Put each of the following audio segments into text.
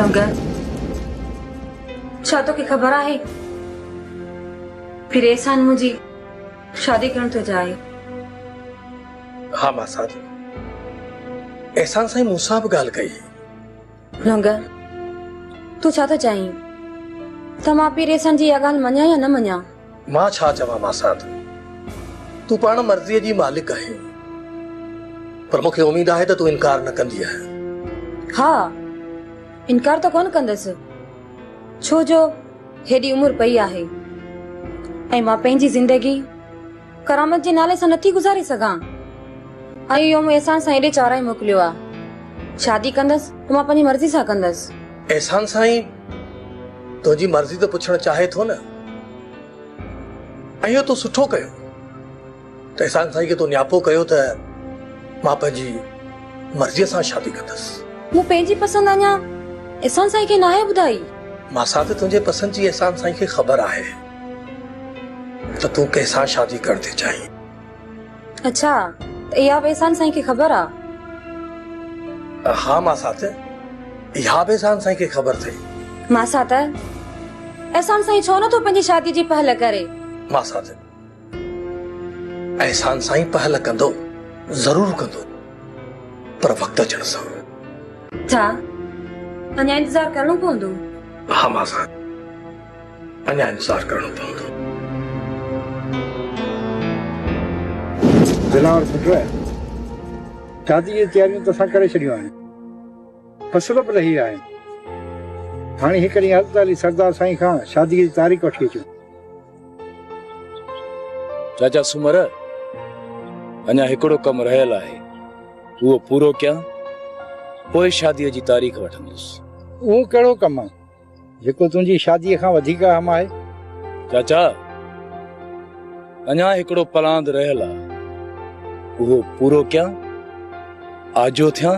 नौकर छा तोखे ख़बर आहे फिर एहसान मुझी शादी करण तो जाए। हाँ मां साथ एहसान साईं मूंसां बि ॻाल्हि कई। नौकर तू छा थो चाहीं त मां पीर एहसान जी इहा ॻाल्हि मञा या न मञा? मां छा चवां मां साथ तू पाण मर्ज़ीअ जी मालिक आहे पर मूंखे उम्मीद आहे त तू इनकार न कंदी आहे। हाँ इनकार तो कोन कंदसि छो जो हेॾी उम्र पई आहे ऐं मां पंहिंजी ज़िंदगी करामत जे नाले सां नथी गुज़ारे सघां। ऐं इहो मूं एहसान सां हेॾे चाराए मोकिलियो आहे। शादी कंदसि त मां पंहिंजी मर्ज़ी सां कंदसि। एहसान साईं तुंहिंजी मर्ज़ी त पुछणु चाहे थो न ऐं इहो तूं सुठो कयो त एहसान साईं खे तूं न्यापो कयो त मां पंहिंजी मर्ज़ीअ सां शादी कंदसि। मूं पंहिंजी पसंदि अञा एहसान साईं खे नाहे ॿुधाई। मां साथ तुंहिंजे पसंदि जी एहसान साईं खे ख़बर आहे त तूं कंहिंसां शादी करण थी चाहीं। अच्छा त इहा बि एहसान साईं खे ख़बर आहे? हाँ मां साथ इहा बि एहसान साईं खे ख़बर अथई। मां साथ एहसान साईं छो न तूं पंहिंजी शादी जी पहल करे? मां साथ एहसान साईं पहल कंदो ज़रूर कंदो पर वक्त अचण सां। छा अञा इंतजार करणो पवंदो? हाँ मां साथ अञा इंतजार करणो पवंदो। दिलावर सुठो आहे शादी जी तयारियूं त असां करे छॾियूं आहिनि फसल बि रही आहिनि। हाणे हिकु ॾींहुं हज़रत अली सरदार साईं खां शादीअ जी तारीख़ वठी अचूं। चाचा सुमर अञा हिकिड़ो कमु रहियल आहे उहो पूरो कयां पोइ शादीअ जी तारीख़ वठंदुसि। उहो कहिड़ो कमु आहे जेको तुंहिंजी शादीअ खां वधीक अहम आहे? चाचा अञा हिकिड़ो पलांद रहियल आहे उहो पूरो कयां आजो थियां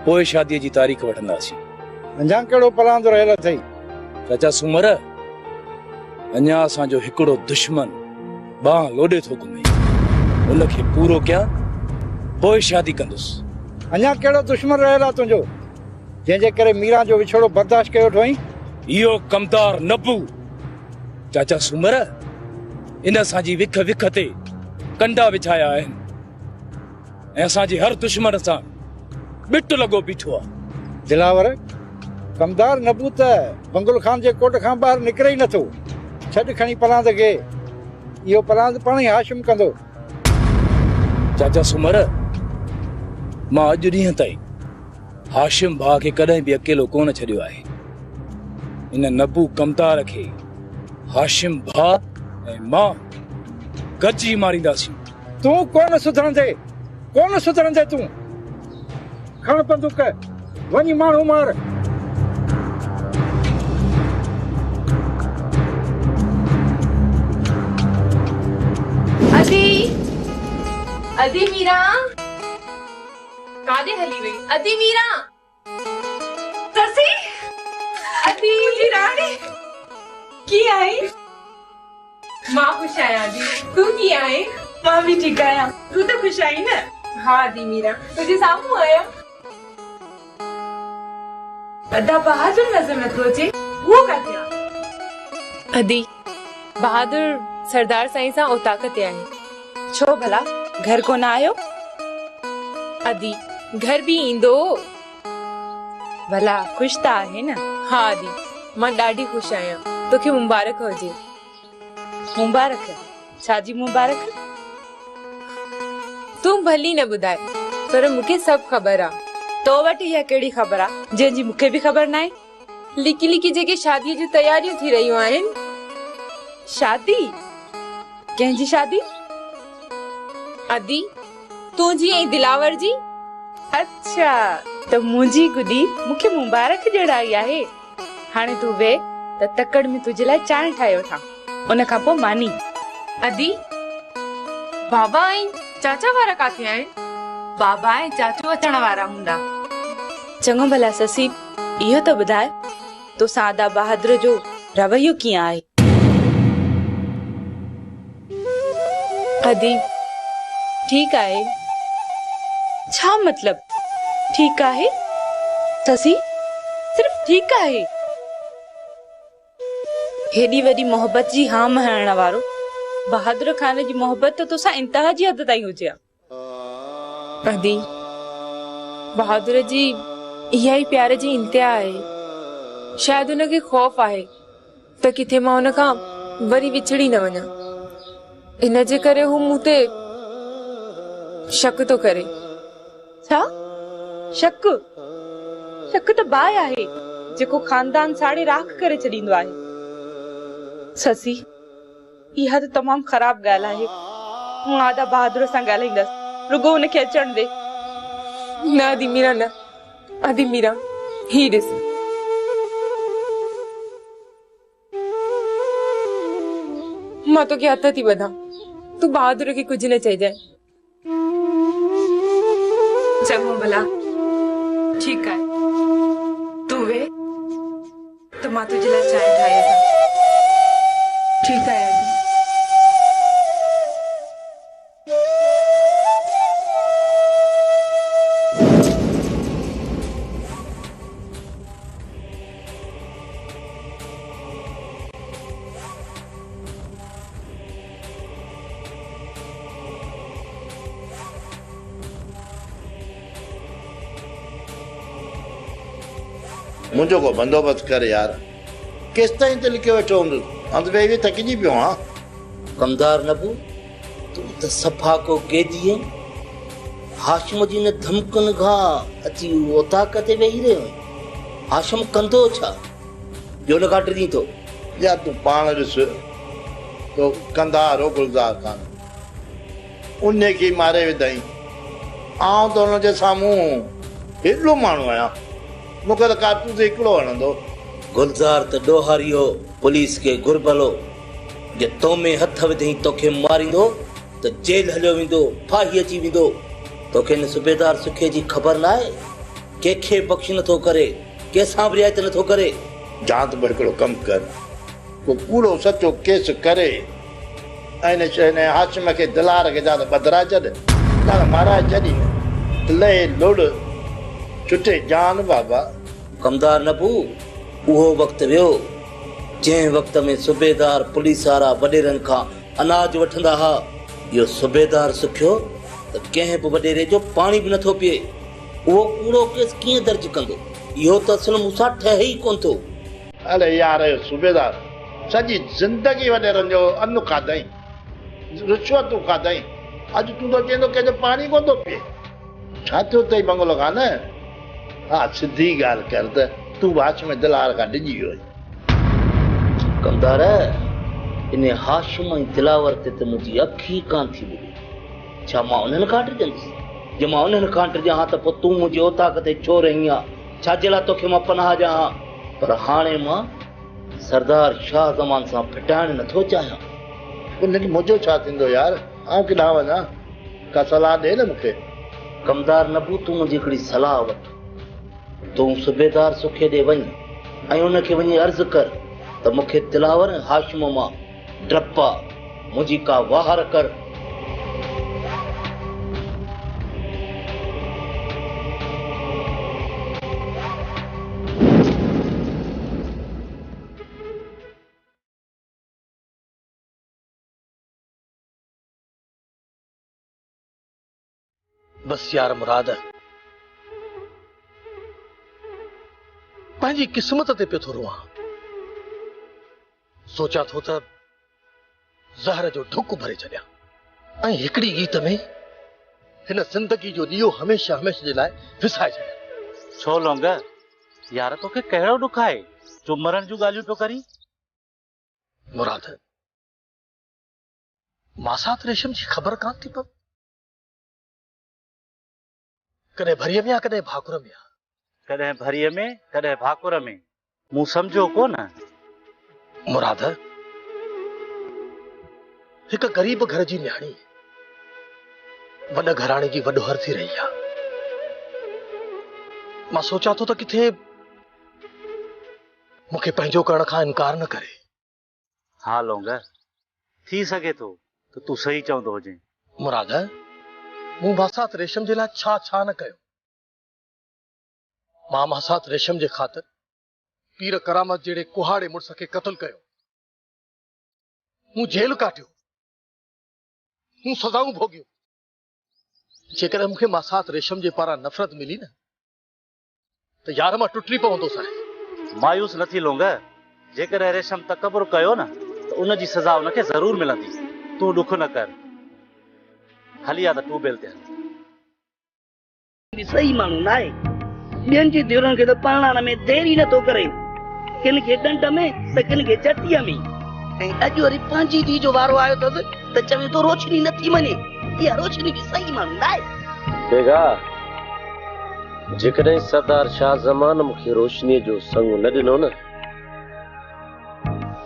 पोइ शादीअ जी तारीख़ वठंदासीं। अञा कहिड़ो पलांद रहियल अथई? चाचा सुमर अञा असांजो हिकिड़ो दुश्मन बांह लोॾे थो घुमे उनखे पूरो कयां पोइ शादी कंदुसि। अञा कहिड़ो दुश्मन रहियल आहे तुंहिंजो जंहिंजे करे मीरा जो विछोड़ो बर्दाश्त कयो ठोई? इहो कमदार नबू चाचा सुमर इन असांजी विख विख ते कंडा विछाया आहिनि ऐं असांजे हर दुश्मन सां बिट लॻो बीठो आहे। दिलावर कमदार नबू त बंगुल खान जे कोट खां ॿाहिरि निकिरे ई नथो। छॾ खणी पलांद खे इहो पलांद पाण ई हाशिम कंदो। चाचा सुमर मां अॼु ॾींहं ताईं हाशिम भाउ खे कॾहिं बि अकेलो कोन छॾियो आहे। इन नबू कमदार खे हाशिम भाउ ऐं मां गॾिजी मारींदासीं। तूं कोन सुधरंदे तूं खण बंदूक वञी माण्हू मार। अदी अदी मीरा काॾे हली वई? अदी मीरा तरसी अदी मुंहिंजी राणी कीअं आई? मां ख़ुशि आहियां अदी तूं कीअं आई? मां बि ठीकु आहियां। तूं त ख़ुशि आई न? हाँ अदी मीरा तुंहिंजे साम्हूं आहियां। अदा बहादुर नज़र नथो अचे उहो किथे आहे? अदी बहादुर सरदार साईं सां ओताक ते आहे। छो भला घर को ना आयो? अदी घर भी ईंदो भला खुश त आहे न? हाँ अदी मां ॾाढी खुश आहियां। तोखे मुबारक हुजे। मुबारक? छाजी मुबारक? तूं भली न ॿुधाए पर मूंखे सभु ख़बर आहे। तो वटि इहा कहिड़ी ख़बर आहे जंहिंजी मूंखे बि ख़बर न आहे? लिकी लिकी जेके शादीअ जी तयारियूं थी रहियूं आहिनि। शादी? कंहिंजी शादी? अदी तुंहिंजी ऐं दिलावर जी। अच्छा त मुंहिंजी गुडी मूंखे मुबारक ॾियणाई आहे। हाणे तूं वे त तकड़ में तुंहिंजे लाइ चांहि ठाहे वठां उन खां पोइ मानी। अदी बाबा ऐं चाचा वारा काथे आहिनि? बाबा ऐं चाचू अचण वारा हूंदा। चङो भला ससी इहो त ॿुधाए तो सादा बहादुर जो रवैयो कीअं आहे? अदी ठीकु आहे। छा मतलब ठीकु आहे? ससी ठीक है। हेडी वडी मोहब्बत जी हाँ महरण वारो बहादुर खान जी मोहब्बत तो तुसा इंतहा जी हद ताईं हुजे। अदी बहादुर जी इहा ही प्यार जी इंतहा है। शायद उनके खौफ है त किथे मां उन खां वरी विछड़ी न वञा। इन जे करे हू मूं ते शक तो करे। छा शक? शक त बाहि आहे जेको खानदान साड़े राख करे छॾींदो आहे। ससी इहा त तमाम ख़राब ॻाल्हि आहे। हूं आदा बहादुर सां ॻाल्हाईंदसि, रुगो हुनखे अचण दे। न आदि मीरा न, आदि मीरा ही ॾिस। मां तोखे हथ थी वधां, तूं बहादुर खे कुझु न चइजांइ। चङो भला ठीकु आहे, तूं वे त मां तुंहिंजे लाइ चांहि ठाहे अचां। ठीकु आहे आदि। मुझो को बंदोबस्त कर यार। किस ताईं ते लिखियो वेठो हूंदुसि, अंध वेही थकिजी पियो हां। कमदार नबू तू त सफ़ा को केदी है। हाशिम जी ने धमकन खां अची ओताक ते वेही रहियो आहे। हाशिम कंदो छा जो न काटरी थो? या तू पाण ॾिस तो कंदार हो गुलज़ार खान उन खे मारे विधई। आउं त हुन जे साम्हूं हेॾो माण्हू आहियां, मूंखे त कारतूस हिकिड़ो वणंदो। गुलज़ार त ॾोहारियो पुलिस के घुरबलो जे तो में हथ विधई तोखे मारींदो त जेल हलियो वेंदो, फाही अची वेंदो। तोखे न सूबेदार सुखे जी ख़बर न आहे? कंहिंखे बख़्श नथो करे, कंहिंसां बि रिआयत नथो करे। जां त हिकिड़ो कमु कर, को कूड़ो सचो केस करे ऐं हिन शइ ने हाशिम खे दिलार खे जा त बदिराए छॾ, न माराए छॾी लहे लुड़ छुटे जान बाबा। कमदार नबू उहो वक़्तु वियो जंहिं वक़्त में सूबेदार पुलिस वारा वॾेरनि खां अनाज वठंदा हुआ। इहो सूबेदार सिखियो त कंहिं बि वॾेरे जो पाणी बि नथो पीए। उहो कूड़ो केस कीअं दर्ज कंदो? इहो त असल मूंसां ठहे ई कोन थो। अरे यार सूबेदार सॼी ज़िंदगी वॾेरनि जो अन्न खाधई, रिश्वतूं खाधई, अॼु तूं तो चवंदो कंहिंजो पाणी कोन थो पीए। छा थियो अथई बंगलो कान? हा सिधी ॻाल्हि कर त तूं हाशिम दिलार खां डिॼी वियो। कमदार इन हाशिम ऐं दिलावर ते त मुंहिंजी अखि कान थी मिली। छा मां उन्हनि खां टिजंदुसि? जे मां उन्हनि खां टिजां हा त पोइ तूं मुंहिंजी औताक ते छो रही आहे? छाजे लाइ तोखे मां पनाह ॾियां हा? पर हाणे मां सरदार शाह ज़मान सां फिटाइण नथो चाहियां। उनखे मुंहिंजो छा थींदो यार? आउं किॾां वञा? का सलाह ॾे न मूंखे। कमदार नबू तूं मुंहिंजी हिकिड़ी सलाह वठ। तूं सूबेदार सुखे ॾे वञ ऐं उनखे वञी अर्ज़ु कर त मूंखे दिलावर ऐं हाशिम मां डपु आहे, मुंहिंजी का वाहर कर। बस यार मुराद पंहिंजी क़िस्मत ते पियो थो रुआं। सोचा थो त ज़हर जो ढुक भरे छॾियां ऐं हिकिड़ी गीत में हिन ज़िंदगी जो ॾीओ हमेशा हमेशा जे लाइ विसाए छॾियां। छो लौंग यार तोखे कहिड़ो ॾुख आहे जो मरण जूं ॻाल्हियूं पियो करी? मुराद मासात रेशम जी ख़बर कान थी पवे, कॾहिं भरीअ में आहे कॾहिं भाकुर में आहे। कॾहिं भरीअ में कॾहिं भाकुर में, मूं सम्झो कोन। मुराद हिकु ग़रीब घर जी न्याणी वॾे घराणे जी वॾोहर थी रही आहे। मां सोचां थो त किथे मूंखे पंहिंजो करण खां इनकार न करे। हा लौंग थी सघे थो त तूं सही चवंदो हुजे। मुराद मूं मासात रेशम जे लाइ छा छा न कयो। मां मासात रेशम जे ख़ातिर पीर करामत जहिड़े कुहाड़े मुड़स खे क़त्ल कयो, मूं जेल काटियो, मूं सज़ाऊं भोगियो। जेकॾहिं मूंखे मासात रेशम जे पारां नफ़रत मिली न त यार मां टुटी पवंदो साईं। मायूस न थी लोंग, जेकॾहिं रेशम तकबुर कयो न त उन जी सज़ा उनखे ज़रूर मिलंदी। तूं ॾुख न कर, हली आ त ट्यूबवेल ते सही माण्हू न आहे। ॿियनि जी धीअरुनि खे त पढ़ाइण में देरी नथो करे, किन खे ॾंड में त किन खे चटीअ में। ऐं अॼु वरी पंहिंजी धीउ जो वारो आयो अथसि त चवे थो रोशनी नथी मञे। इहा रोशनी बि सही माण्हू न आहे। बेगा, जेकॾहिं सरदार शाह ज़मान मूंखे रोशनीअ जो संग न ॾिनो न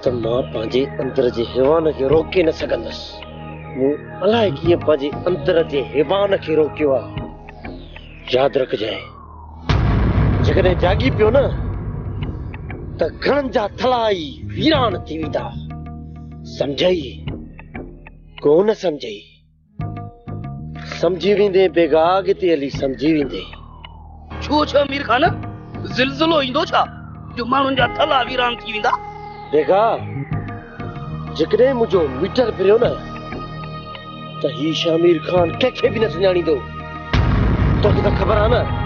त मां पंहिंजे अंदर जे हैवान खे रोके न सघंदुसि। मूं अलाए कीअं पंहिंजे अंदर जे हैवान खे रोकियो आहे। यादि रखजांइ, जेकॾहिं जागी पियो न त घणनि जा थला ई वीरान थी वेंदा। समझई कोन समझई? समझी वेंदे बेगा, अॻिते हली समझी वेंदे। छो छा मीर खान ज़िलज़िलो ईंदो छा जो माण्हुनि जा थला वीरान थी वेंदा? बेगा, जेकॾहिं मुंहिंजो मीटर फिरियो न त ही शामिर खान कंहिंखे बि न सुञाणींदो। तोखे त ख़बर आहे न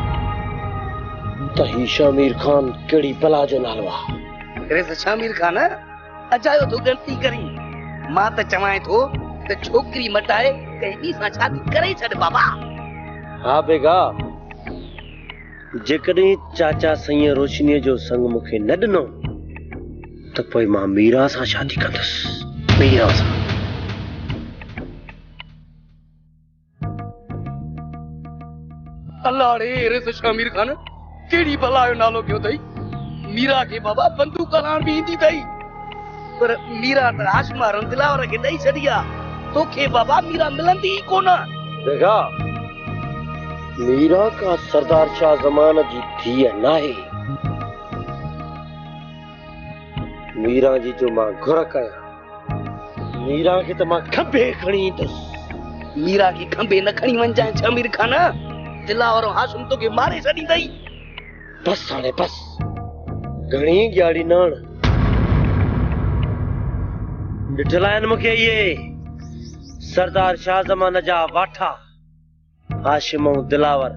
त ही शामिर खान कहिड़ी बला जो नालो आहे। अरे शामिर खान, अजायो तो गलती करी। मां त चवां थो त छोकिरी मटाए कंहिं ॿी सां शादी करे छॾ बाबा। हा बेगा, जेकॾहिं चाचा साईं रोशनीअ जो संग मूंखे न ॾिनो त पोइ मां मीरा सां शादी कंदुसि। मीरा सां। अल्लाह रे, अरे शामिर खान केड़ी भला जो नालो कयो अथई। मीरा खे बाबा बंदूक हलाइण बि ईंदी अथई, पर मीरा त आशमा दिलावर खे ॾेई छॾी आहे। तोखे बाबा मीरा मिलंदी ई कोन। बेगा, मीरा का सरदार शाह ज़मान जी धीअ नाहे। मीरा जी जो मां घुर कयां, मीरा खे त मां खंबे खणी ईंदुसि। मीरा खे खंबे न खणी वञजांइ शामिर खान, दिलावर हाशिम तोखे मारे छॾींदई। बस हाणे बस, घणी ॻाड़ी नाण ॾिठल आहिनि मूंखे इहे सरदार शाह ज़मान जा वाठा हाशिम ऐं दिलावर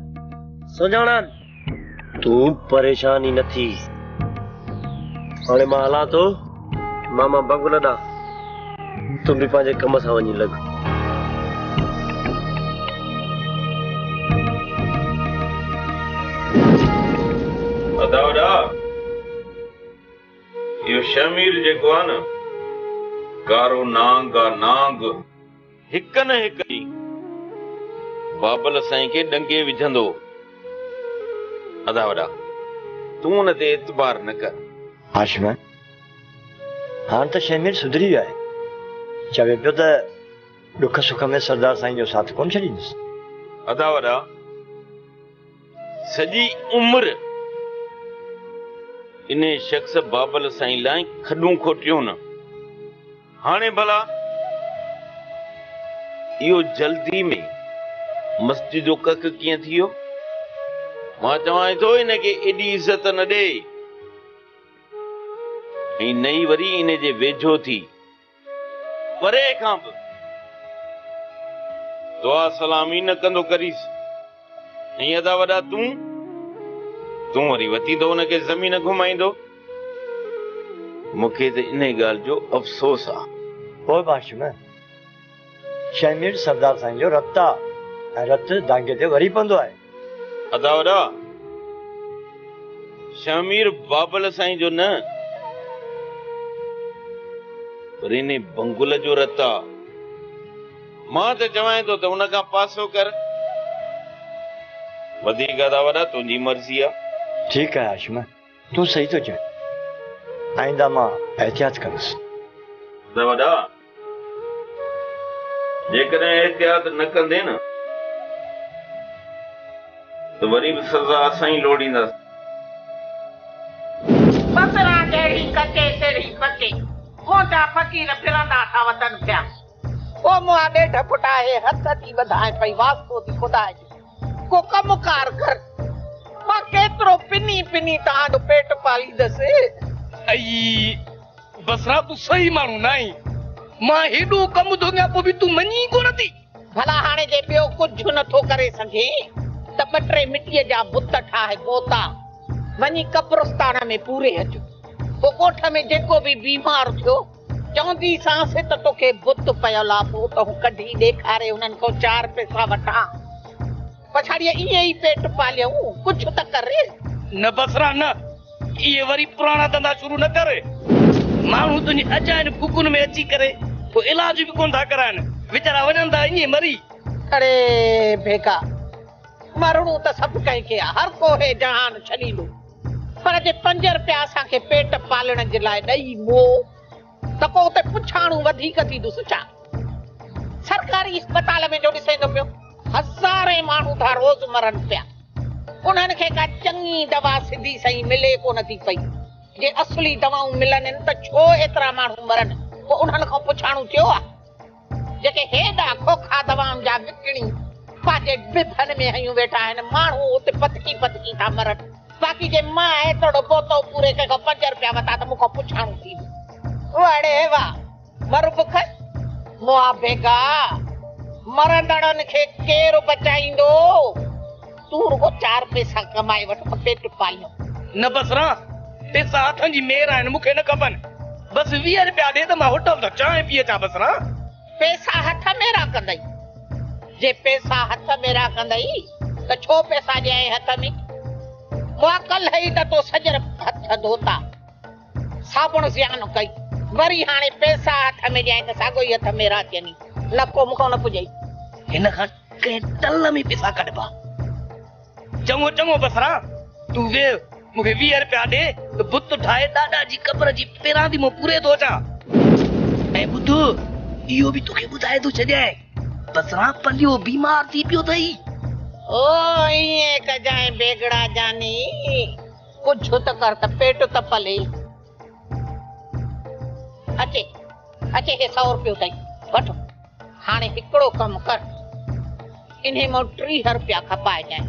सुञाणनि। तूं परेशानी न थी। हाणे मां हलां थो मामा बंगुल ॾांहुं, तूं बि पंहिंजे कम सां वञी लॻ। अदावड़ा, इहो शमीर जेको आहे न, कारो नांग आ नांग, हिक न हिक ॾींहुं बाबल साईं खे डंगे विझंदो। अदावड़ा, तूं हुन ते एतबार न कर। हाशिम, हाणे त शमीर सुधरी वियो आहे। चवे पियो त ॾुख सुख में सरदार साईं जो साथ कोन छॾींदुसि। अदावड़ा, सॼी उम्र इन शख्स बाबल साईं लाइ खॾूं खोटियूं न। हाणे भला इहो जल्दी में मस्जिद जो कक कीअं थी वियो? मां चवां थो इनखे एॾी इज़त न ॾे, ऐं नई वरी इन जे वेझो थी परे खां बि दुआ सलामी न कंदो करीस। ऐं अदा वॾा तूं वरी वती तो हुनखे ज़मीन घुमाईंदो। मूंखे त इन ॻाल्हि जो अफ़सोस आहे। पोइ हाशिम, शमीर सरदार साईं जो रत आहे ऐं रत डांगे ते वरी पवंदो आहे। अदावड़ा, शमीर बाबल साईं जो न, पर इन बंगुल जो रत आहे। मां त चवां थो त हुन खां पासो कर। वधीक अदावड़ा तुंहिंजी मर्ज़ी आहे। ठीकु आहे हाशिम, तूं सही थो चए। आईंदा मां एहतियात कंदुसि। अदावड़ा, जेकॾहिं एहतियात न कंदे न त वरी बि सज़ा असां ई लोड़ींदासीं। बसरा जहिड़ी कचे तेरी पके मोटा फ़कीर फिरंदा था वतन पिया। ओ मुआ ॾेढ फुटा हे हथ थी वधाए पई, वास्तो थी खुदा जी को कमकार कर। मां केतिरो पिनी पिनी तव्हांजो पेट पालींदसि। आई बसरा तू सही माण्हू न आहीं। मां हेॾो कमु थो कयां पोइ बि तूं मञी कोन थी। भला हाणे जे ॿियो कुझु नथो करे सघे त 2-3 मिटीअ जा बुत ठाहे पोता वञी कब्रस्तान में पूरे अचो। पोइ ॻोठ में जेको बि बीमार थियो चवंदी सांस त तोखे बुत पयल आहे, पोइ त हू कढी ॾेखारे उन्हनि खां 4 पैसा वठां। पछाड़ीअ ईअं ई पेट पालियऊं, कुझु त करे। न बसरा न, इहे वरी पुराणा धंधा शुरू न करे। माण्हू तुंहिंजी अजाइन फुकुन में अची करे पोइ इलाज बि कोन था कराइनि, वीचारा वञनि था ईअं मरी। अरे बेगा मरणो त सभु कंहिंखे आहे, हर को हे जहान छॾींदो, पर जे 5 रुपया असांखे पेट पालण जे लाइ ॾेई मो त पोइ उते पुछाणू वधीक थींदुसि छा? सरकारी अस्पताल में जो ॾिसे थो पियो हज़ारे माण्हू था रोज़ मरनि पिया, उन्हनि खे का चङी दवा सिधी सही मिले कोन थी पई। जे असली दवाऊं मिलनि त छो एतिरा माण्हू मरनि? पोइ उन्हनि खां पुछाणू थियो आहे। जेके हेॾा खोखा दवाउनि जा विकिणी पंहिंजे बिभन में हयूं वेठा आहिनि, माण्हू उते पतकी पतकी था मरनि। बाक़ी जे मां एतिरो पोतो पूरे कंहिंखां 5 रुपया वठा त मूंखां पुछाणू थींदो। अड़े वाह मर बुख मोआ बेगा मरंदड़नि खे केरु बचाईंदो? तूं रुगो 4 पैसा कमाए वठ पेट पालियो। न बसरा पैसा हथनि जी मेर आहिनि, मूंखे न खपनि। बस 20 रुपया ॾे त मां होटल त चांहि पी अचां। बसरा पैसा हथ में रखंदई, जे पैसा हथ में रखंदई त छो पैसा ॾियां हथ में? कल ही त तो सॼर हथ धोता साबुण सियान कई, वरी हाणे पैसा हथ में ॾियां त साॻो ई हथ में राचनी लको मूंखां न पुॼई। हिन खां कंहिं टल में पैसा कढबा। चङो चङो बसरा तूं वेह, मूंखे 20 रुपया ॾे त बुत ठाहे ॾाॾा जी क़बर जी पेरां थी मूं पूरे थो अचां। ऐं ॿुध इहो बि तोखे ॿुधाए थो छॾियां, बसरा पलियो बीमार थी पियो अथई। ओ ईअं कजांइ बेगड़ा जानी, कुझु त कर त पेट त पले। अचे अचे हे 100 रुपयो अथई वठो। हाणे हिकिड़ो कमु कर, इन्हे मां 30 रुपया खपाइजांइ,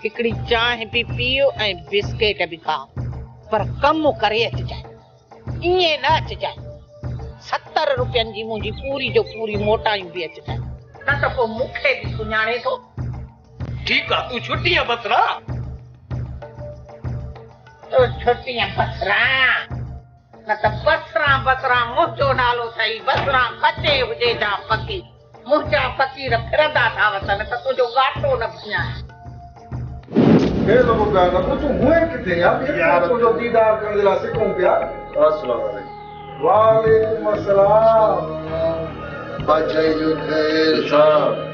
हिकिड़ी चांहि बि पीओ ऐं बिस्केट बि खाओ, पर कमु करे अचिजांइ, ईअं न अचिजांइ। 70 रुपयनि जी मुंहिंजी पूरी जो पूरी मोटायूं बि अचिजांइ, न त पोइ मूंखे बि सुञाणे थो। ठीकु आहे, तूं छुटी आहे बसरा। तो छुटी आहे बसरा, न त बसरा बसरा मुंहिंजो नालो अथई। बसरा पचे हुजे जा पकी, मुंहिंजा फ़क़ीर फिरंदा था वतन त तुंहिंजो घाटो न भञाए। हे लोगों का तू हुए किथे यार तुझो दीदार करने ला सिकूं पिया। अस्सलाम वालेकुम। वालेकुम अस्सलाम। बचाई जो खैर शाह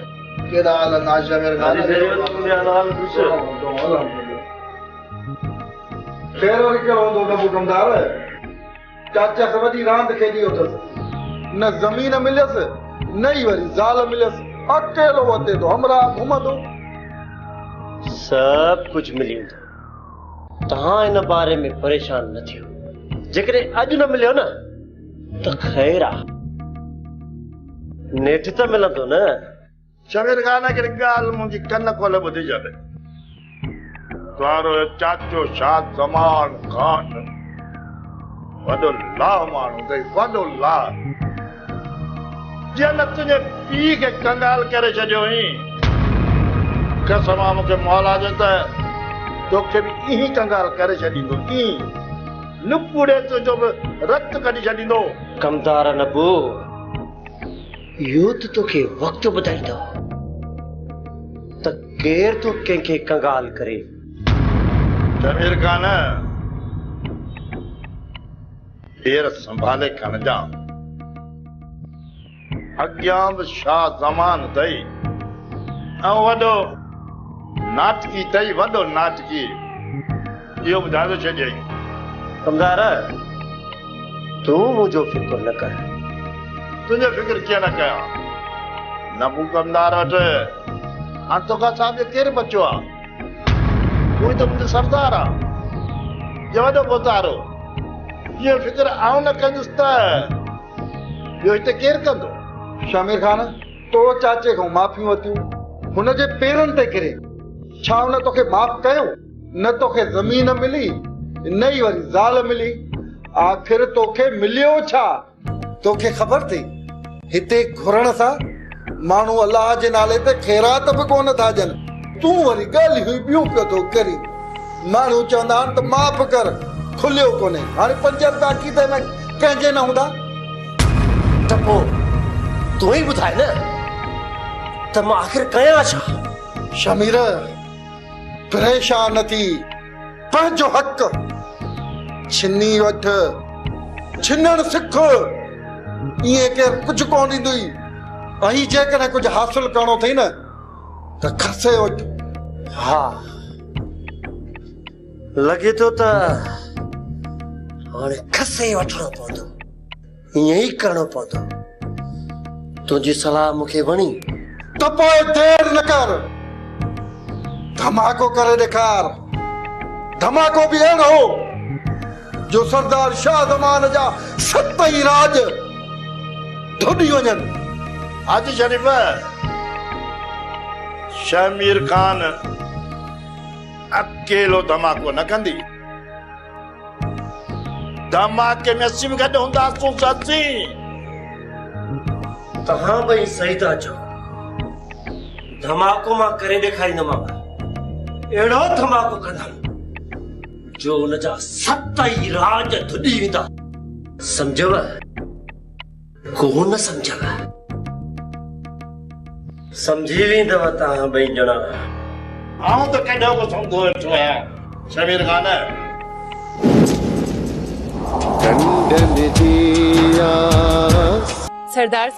केड़ा हाल नाशा मेरे खाने से तुमने हाल कुछ तेरो निकलो दो का हुकुमदार चाचा से वडी रांद खेडी होतस, न जमीन मिलस न ही वरी जाल मिलस, अकेलो वते तो हमरा घुमदो। सब कुछ मिली वेंदो, तव्हां इन बारे में परेशान न थियो। जेकॾहिं अॼु न मिलियो न त ख़ैर आहे, नेठ त मिलंदो न। शमीर खान के गाल मुंहिंजी कन खोले ॿुधी छॾ। तुम्हारो चाचो शाह ज़मान खान वॾो लाह माण्हू अथई, वॾो लाह। जीअं न तुंहिंजे पीउ खे कंगाल करे छॾियो हुई, कसम आहे मूंखे मौला जो त तोखे बि ईअं कंगाल करे छॾींदो, ईअं नुपुड़े तुंहिंजो बि रत कढी छॾींदो। कमदार नबू इहो त तोखे वक़्तु ॿुधाईंदो त केरु तो कंहिंखे कंगाल करे। शमीर खान देर संभाले खणजा, अॻियां बि शाह ज़मान अथई ऐं वॾो नाटकी अथई, वॾो नाटकी। इहो ॿुधाए थो छॾियई। कमदार तूं मुंहिंजो फिक्र न कर। तुंहिंजो फिक्र कीअं न कयां? नबू कमदार वटि हाणे तोखां साहिब केरु बचियो आहे? तूं ई त मुंहिंजो सरदार आहे, जो वॾो पोतारो। इहो फिक्र आऊं न कंदुसि त ॿियो हिते केरु कंदो? शामिर खान तो चाचे खां माफ़ियूं वरितियूं, हुनजे पेरनि ते किरे, छा हुन तोखे माफ़ कयो? न तोखे ज़मीन मिली न ई वरी ज़ाल मिली। आख़िर तोखे मिलियो छा? तोखे ख़बर थी हिते घुरण सां माण्हू अलाह जे नाले ते ख़ैरात बि कोन था ॾियनि। तूं वरी ॻाल्हियूं ॿियूं पियो थो करी। माण्हू चवंदा आहिनि त माफ़ कर, खुलियो कोन्हे। हाणे 50 ताक़ीद में कंहिंजे न हूंदा त पोइ तूं ई ॿुधाए न त मां आख़िर कयां छा? शमीर परेशान थी, पंहिंजो हक़ छिनी वठ, छिनण सिख। ईअं केर कुझु कोन ॾींदुई। ऐं जेकॾहिं कुझु हासिल करणो अथई न त खसे वठ। हा, लॻे थो त हाणे खसे वठणो पवंदो, ईअं ई करणो पवंदो। तुंहिंजी सलाह मूंखे वणी त पोइ देर न कर, धमाको करे ॾेखार। धमाको बि अहिड़ो जो सरदार शाह ज़मान जा 7 ई राज धुॾी वञनि। हाजी शरीफ, शमीर खान अकेलो धमाको न कंदी। धमाके में असीं गॾु हूंदासीं सची। तव्हां ॿई सही था चओ। धमाको मां करे ॾेखारींदोमांव। अहिड़ो धमाको कंदमि जो हुनजा 7 ई राज धुॾी वेंदा। सम्झव कोन सम्झव? सम्झी वेंदव तव्हां ॿई ॼणा। आऊं त केॾो को सम्झो वेठो आहियां शमीर खान। सरदार